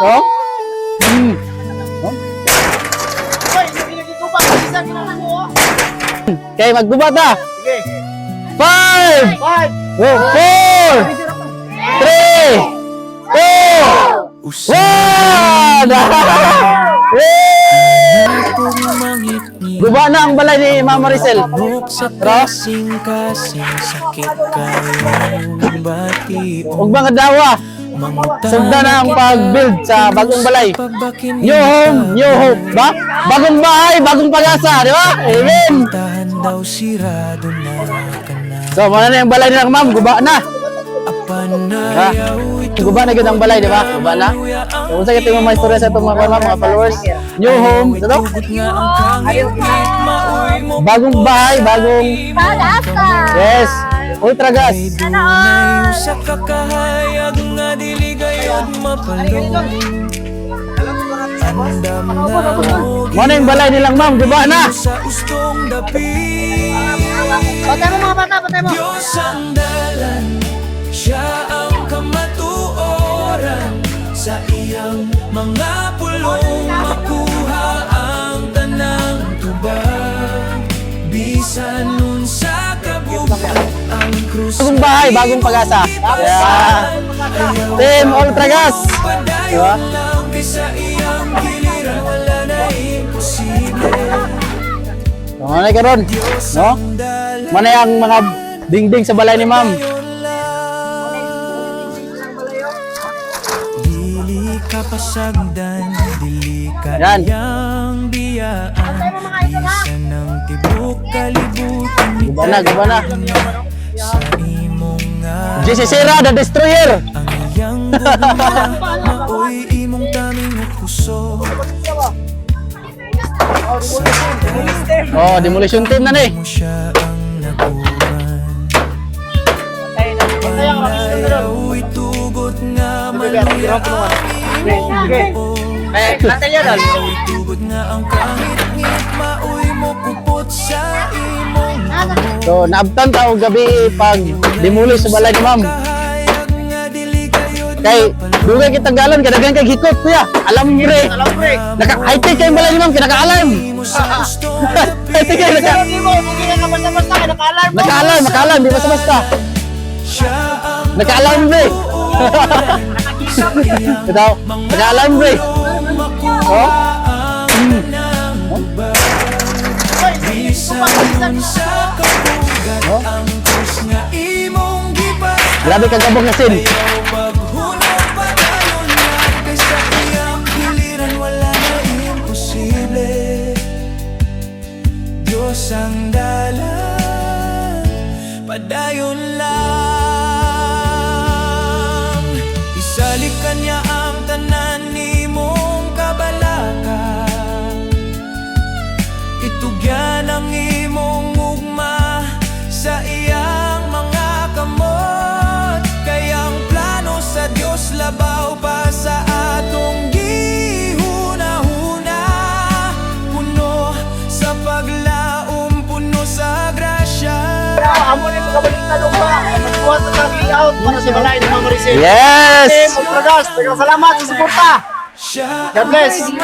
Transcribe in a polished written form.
Oh? Okay, maggubat na. Sige. 5, 4, 3, 2, 1. Guba na ang balay ni Mama Maricel. Huwag mga dawa. Sugda na ang pag-build sa bagong balay. New home, new hope. Ba? Bagong bahay, bagong pag-asa. Di ba? Amen. So, mana na yung balay nilang ma'am. Guba na. Ha? Guba na ang balay, di ba? Guba na. So, kung sa kita yung mga istorya sa itong mga followers. New home. Ito? Bagong bahay, bagong pag-asa. yes. Ultra gas. Sa kakahayag nga diligayod mapalong. Andam na Mana yung balay nilang ma'am. Guba na. sa ustong dapit. Patay mo mga bata, patay mo. Diyos ang dalan, siya ang kamatuoran. Sa iyang mga pulong makuha ang tanang tubag. Bisan nun sa kabubog ang krus. Bagong bahay, bagong pag-asa. Yeah. Team Ultra Gas. Diba? Padayon lang sa iyang giliran, wala na imposible. So, mana ka ron? No? Mana yung mga dingding sa balay ni ma'am? Dili ka pasagdan, dili ka Yan. iyang biyaan. Isa ng tibok kalibutan. Guba na, guba na. Sa imong nga GC Sera, the Destroyer. ang iyang gugma, maoy imong taming puso. Oh, demolition team na ni. Mo siya ang nakuhan. Panayaw itugot nga maluya ang imong buo. Itugot nga ang kangit-ngit, maoy mo kupot sa imong amo. So, naabtan tao gabi pag demolish sa balay ni ma'am. Kahayag nga diligayod Kay, dugay kitang galan, kadagan kay hikot, kuya. Alam mo rin. Naka-high-tech kayo balay ni ma'am, kinaka-alarm. mo sa ustong High-tech kayo, naka-alarm, di basta-basta. siya ang Naka-alarm, bre. Ito, naka-alarm, bre. Oh? sa kabugat ang krus nga imong gipas. Grabe kang kabog na sin. Maghunong pa tayo na kay sa iyang giliran, wala na imposible. Diyos ang dalan, padayon lang. Isalik kanya ang tanan nimong kabalaka. Itugyan ang imong ugma sa iyang mga kamot. Kayang plano sa Diyos labaw pa sa atong gihuna-huna. Puno sa paglaom, puno sa grasya. Amo ni pagkabalik na lupa. Magbuhat sa layout para sa balay ni Mama Maricel. Yes! Team Ultra Gas, salamat sa suporta. Siya God bless. ang